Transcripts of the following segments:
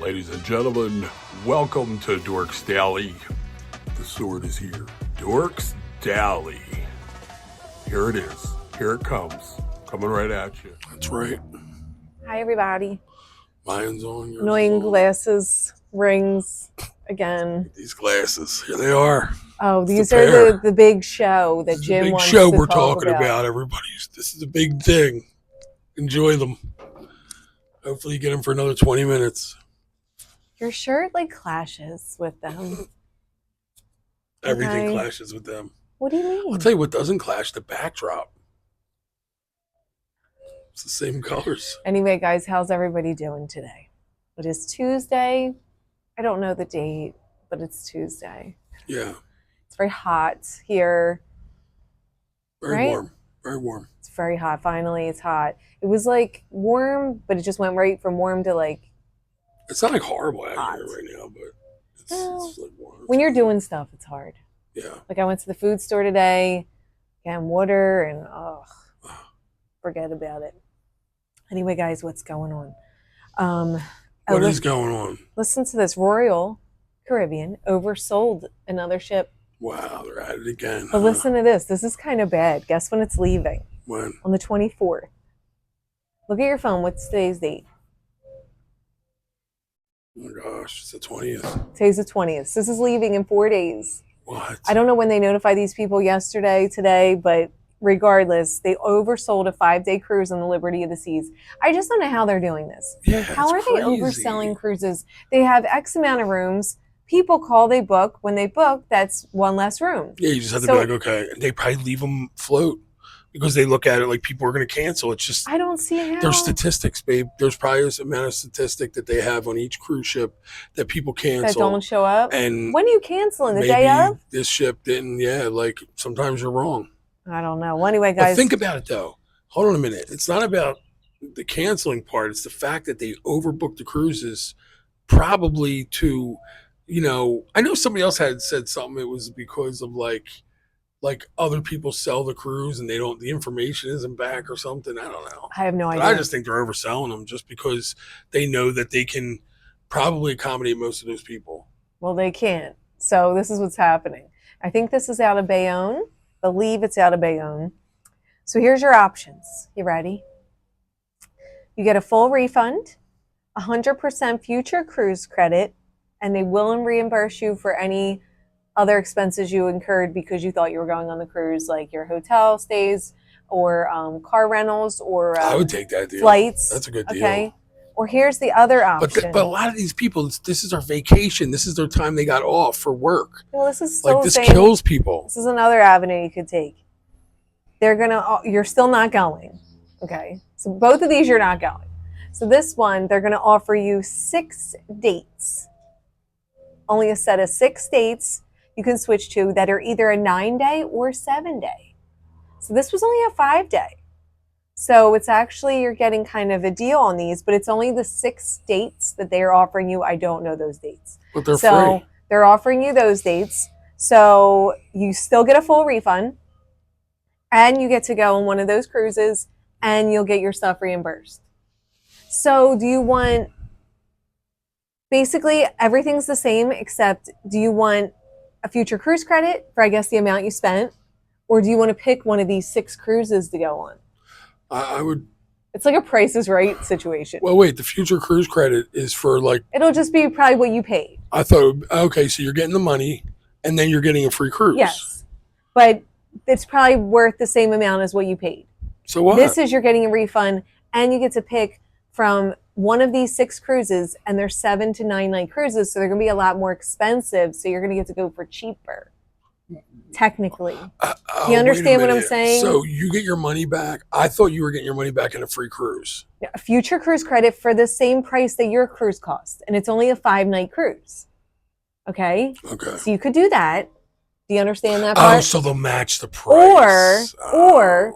Ladies and gentlemen, welcome to Dorks Daily. The sword is here. Dorks Daily. Here it is. Here it comes. Coming right at you. That's right. Hi, everybody. Mine's on. Yours Annoying on. glasses, rings, again. These glasses. Here they are. Oh, It's these the are pair. the big show that This is Jim the big wants show to we're talk talking about, everybody. This is a big thing. Enjoy them. Hopefully you get them for another 20 minutes. Your shirt clashes with them. Everything Okay. clashes with them. What do you mean? I'll tell you what doesn't clash, the backdrop. It's the same colors. Anyway, guys, how's everybody doing today? It is Tuesday. I don't know the date, but it's Tuesday. Yeah. It's very hot here. Very Right? warm. Very warm. It's very hot. Finally, it's hot. It was warm, but it just went right from warm to It's not horrible out hot. here right now, but it's warm. When you're doing stuff, it's hard. Yeah. I went to the food store today, got water, and forget about it. Anyway, guys, what's going on? What is going on? Listen to this. Royal Caribbean oversold another ship. Wow, they're at it again. But listen to this. This is kind of bad. Guess when it's leaving? When? On the 24th. Look at your phone. What's today's date? Oh my gosh, it's the 20th. Today's the 20th. This is leaving in 4 days. What? I don't know when they notified these people yesterday, today, but regardless, they oversold a 5-day cruise on the Liberty of the Seas. I just don't know how they're doing this. Yeah, How are it's they crazy. overselling cruises? They have X amount of rooms. People call, they book. When they book, that's one less room. Yeah, you just have to So- be like, okay. And they probably leave them float because they look at it like people are going to cancel. It's just, I don't see how. there's statistics, babe. There's probably this amount of statistic that they have on each cruise ship that people that cancel. don't show up. And When are you canceling? The maybe day of? this ship didn't. Yeah, sometimes you're wrong. I don't know. Well, anyway, But guys. think about it, though. Hold on a minute. It's not about the canceling part. It's the fact that they overbooked the cruises probably to, I know somebody else had said something. It was because of like other people sell the cruise and the information isn't back or something. I don't know. I have no But idea. I just think they're overselling them just because they know that they can probably accommodate most of those people. Well, they can't. So this is what's happening. I think this is out of Bayonne. Believe it's out of Bayonne. So here's your options. You ready? You get a full refund, 100% future cruise credit, and they will reimburse you for any other expenses you incurred because you thought you were going on the cruise, like your hotel stays or car rentals or I would take that deal. flights. That's a good deal. Okay. Or here's the other option. But a lot of these people, this is their vacation. This is their time they got off for work. Well, this is still This the same. kills people. This is another avenue you could take. You're still not going. Okay. So both of these you're not going. So this one, they're going to offer you 6 dates. Only a set of 6 dates you can switch to that are either a 9-day or 7-day. So this was only a 5-day. So it's actually, you're getting kind of a deal on these, but it's only the 6 dates that they are offering you. I don't know those dates. But they're So free. they're offering you those dates. So you still get a full refund and you get to go on one of those cruises and you'll get your stuff reimbursed. So do you want, basically everything's the same except do you want a future cruise credit for, I guess, the amount you spent? Or do you want to pick one of these 6 cruises to go on? I would. It's like a Price is Right situation. Well, wait. The future cruise credit is for It'll just be probably what you paid. I thought. Okay, so you're getting the money, and then you're getting a free cruise. Yes. But it's probably worth the same amount as what you paid. So what? This is you're getting a refund, and you get to pick from one of these 6 cruises, and they're 7 to 9 night cruises, so they're going to be a lot more expensive. So you're going to get to go for cheaper, technically. You understand what I'm saying? So you get your money back. I thought you were getting your money back in a free cruise. A future cruise credit for the same price that your cruise costs, and it's only a 5-night cruise. Okay, Okay. so you could do that. Do you understand that part? Oh, so they'll match the price.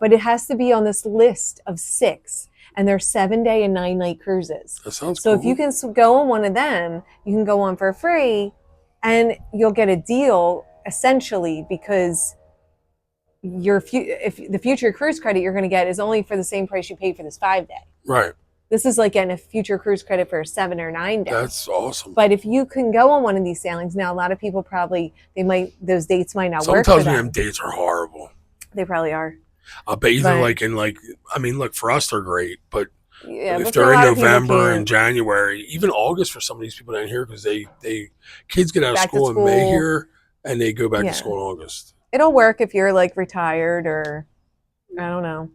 But it has to be on this list of 6, and they're 7-day and 9-night cruises. That sounds So cool. if you can go on one of them, you can go on for free, and you'll get a deal essentially because if the future cruise credit you're going to get is only for the same price you paid for this 5-day. Right. This is like getting a future cruise credit for a 7 or 9 day. That's awesome. But if you can go on one of these sailings, now a lot of people probably, those dates might not work for Sometimes them. them dates are horrible. They probably are. I bet you they're I mean, look, for us they're great, but yeah, if they're in November and January, even August for some of these people down here, because kids get out of school in May here and they go back to school in August. It'll work if you're like retired or I don't know.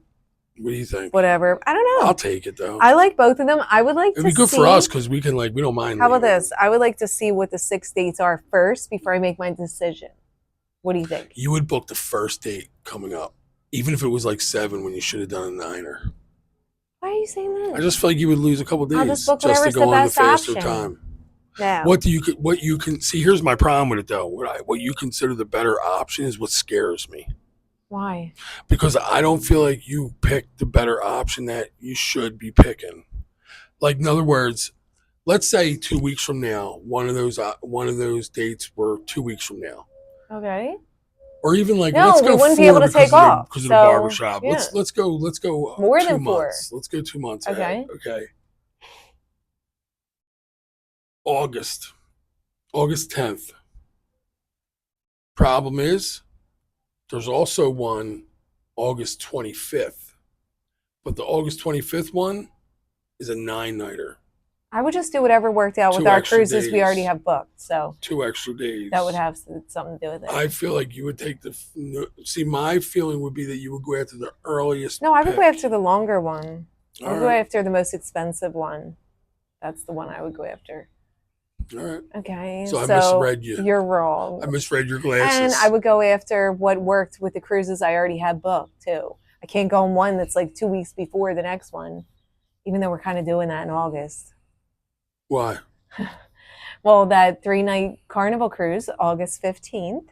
What do you think? Whatever. I don't know. I'll take it though. I like both of them. I would like It'd be good for us because we can we don't mind. How about this? I would like to see what the 6 dates are first before I make my decision. What do you think? You would book the first date coming up, even if it was like 7 when you should have done a 9er. Why are you saying that? I just feel like you would lose a couple days I'll just book to go on the faster option. time. No. What you can see? Here's my problem with it though. What you consider the better option is what scares me. Why? Because I don't feel like you picked the better option that you should be picking. Like in other words, let's say 2 weeks from now, one of those dates were 2 weeks from now. Okay. Or even no, let's go we wouldn't be able to take off because of the barbershop. Yeah. Let's go more 2 than 4 months. Let's go 2 months. Okay. Ahead. Okay. August 10th. Problem is, there's also one August 25th, but the August 25th one is a 9-nighter. I would just do whatever worked out with our cruises we already have booked. So 2 extra days. That would have something to do with it. I feel like you would take my feeling would be that you would go after the earliest. No, I would go after the longer one. I would go right. after the most expensive one. That's the one I would go after. All right. Okay. So I misread you. You're wrong. I misread your glasses. And I would go after what worked with the cruises I already had booked too. I can't go on one that's like 2 weeks before the next one, even though we're kind of doing that in August. Why? Well, that 3-night Carnival cruise, August 15th.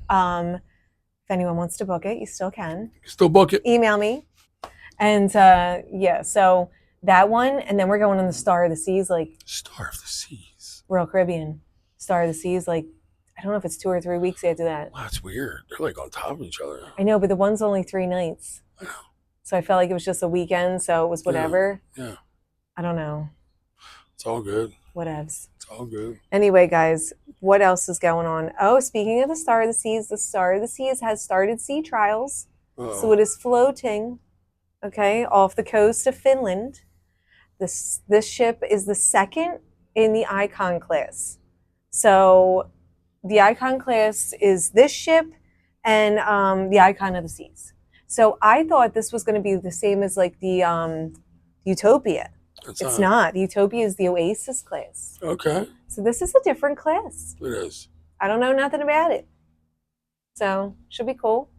If anyone wants to book it, you still can. Still book it. Email me. And so that one, and then we're going on the Star of the Seas, Star of the Seas. Royal Caribbean. Star of the Seas, I don't know if it's 2 or 3 weeks after that. Wow, that's weird. They're on top of each other. I know, but the one's only 3 nights. I know. So I felt like it was just a weekend, so it was whatever. Yeah. I don't know. It's all good. Whatevs. It's all good. Anyway, guys, what else is going on? Oh, speaking of the Star of the Seas has started sea trials. Uh-oh. So it is floating, okay, off the coast of Finland. This ship is the second in the Icon class. So the Icon class is this ship and the Icon of the Seas. So I thought this was going to be the same as the Utopia. It's not. The Utopia is the Oasis class. Okay. So this is a different class. It is. I don't know nothing about it. So should be cool,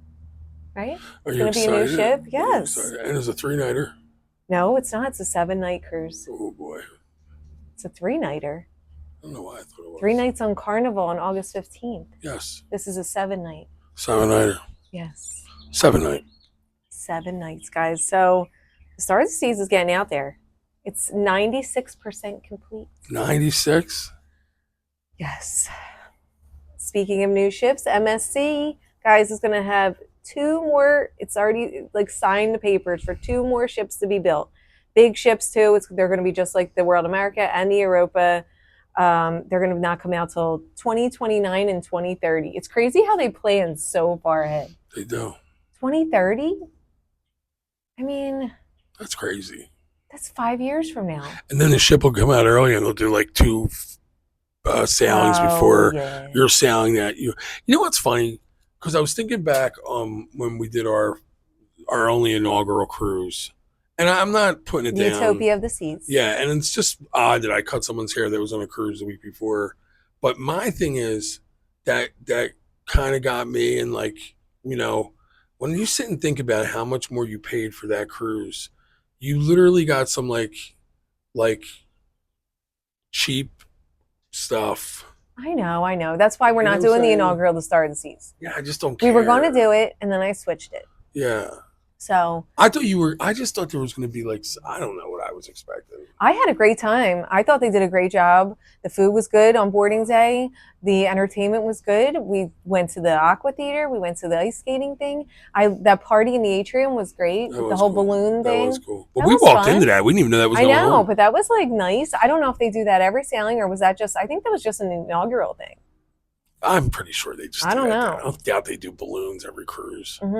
right? It's going to be a new ship. Yes. And it's a 3-nighter. No, it's not. It's a 7-night cruise. Oh boy. It's a 3-nighter. I don't know why I thought it was. 3 nights on Carnival on August 15th. Yes. This is a 7-night. 7-nighter. Yes. 7-night. 7 nights, guys. So the Star of the Seas is getting out there. It's 96% complete. 96? Yes. Speaking of new ships, MSC, guys, is going to have 2 more. It's already signed the papers for 2 more ships to be built. Big ships too. They're going to be just like the World America and the Europa. They're going to not come out till 2029 and 2030. It's crazy how they plan so far ahead. They do. 2030? I mean, that's crazy. That's 5 years from now. And then the ship will come out early and they'll do 2 sailings before you're sailing that. You know what's funny? Because I was thinking back when we did our only inaugural cruise. And I'm not putting it down. Utopia of the Seas. Yeah, and it's just odd that I cut someone's hair that was on a cruise the week before. But my thing is that kind of got me, and when you sit and think about how much more you paid for that cruise, you literally got some cheap stuff. I know. That's why we're not doing the inaugural The Star of the Seas. Yeah, I just don't care. We were going to do it, and then I switched it. Yeah. So I thought you were. I just thought there was going to be like. I don't know what I was expecting. I had a great time. I thought they did a great job. The food was good on boarding day. The entertainment was good. We went to the aqua theater. We went to the ice skating thing. That party in the atrium was great. That The was whole cool. balloon That thing. was cool. But That we was walked fun. into that. We didn't even know that was I going know, on. but that was like nice. I don't know if they do that every sailing or was that just, I think that was just an inaugural thing. I'm pretty sure they just. I don't know. I don't doubt they do balloons every cruise. Mm-hmm.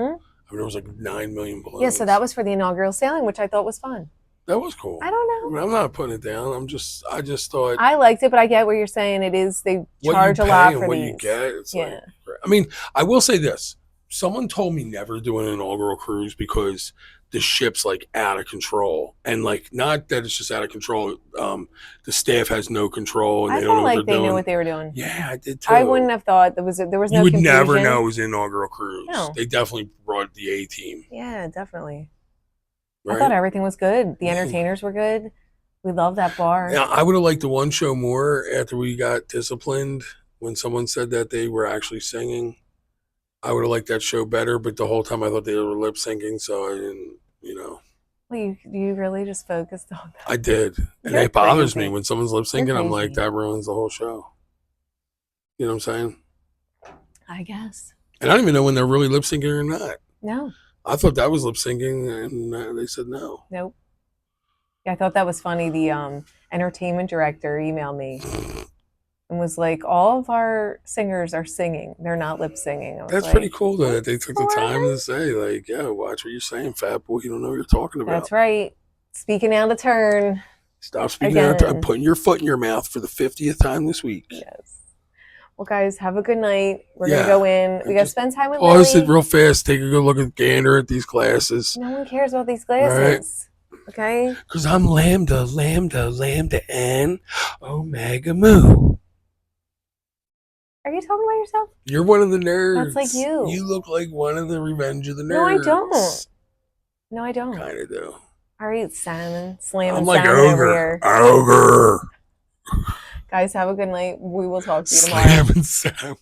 I mean, there was like 9 million balloons. Yeah, so that was for the inaugural sailing, which I thought was fun. That was cool. I don't know. I mean, I'm not putting it down. I just thought. I liked it, but I get what you're saying. It is, they charge a lot for what these. you get. It's Yeah. like, I mean, I will say this. Someone told me never do an inaugural cruise because the ship's like out of control. And like, not that it's just out of control. The staff has no control and I they don't felt know like what they they're knew doing. what they were doing. Yeah, I did too. I wouldn't have thought there was no You would never confusion. know it was an inaugural cruise. No. They definitely brought the A team. Yeah, definitely. Right? I thought everything was good. The Yeah. entertainers were good. We love that bar. Yeah, I would have liked the one show more after we got disciplined when someone said that they were actually singing. I would have liked that show better, but the whole time I thought they were lip syncing, so I didn't, Well, you really just focused on that. I did. And You're it bothers crazy. me when someone's lip You're syncing. I'm like, crazy. that ruins the whole show. You know what I'm saying? I guess. And I don't even know when they're really lip syncing or not. No. I thought that was lip syncing, and they said no. Nope. Yeah, I thought that was funny. The entertainment director emailed me and was like, all of our singers are singing. They're not lip singing. That's pretty cool, though, that they took the time to say, like, yeah, watch what you're saying, fat boy. You don't know what you're talking about. That's right. Speaking out of turn. Stop speaking out. Again. I'm putting your foot in your mouth for the 50th time this week. Yes. Well, guys, have a good night. We're Yeah. going to go in. We got to Just spend time with Pause Lily. it real fast. Take a good look at Gander at these glasses. No one cares about these glasses. Okay? Because I'm Lambda, Lambda, Lambda, and Omega Mu. Are you talking about yourself? You're one of the nerds. That's like you. You look like one of the Revenge of the Nerds. No, I don't. No, I don't. Kind of do. All right, salmon. Slamming I'm like salmon over Ogre. here. Ogre. Guys, have a good night. We will talk to you tomorrow. Slamming salmon.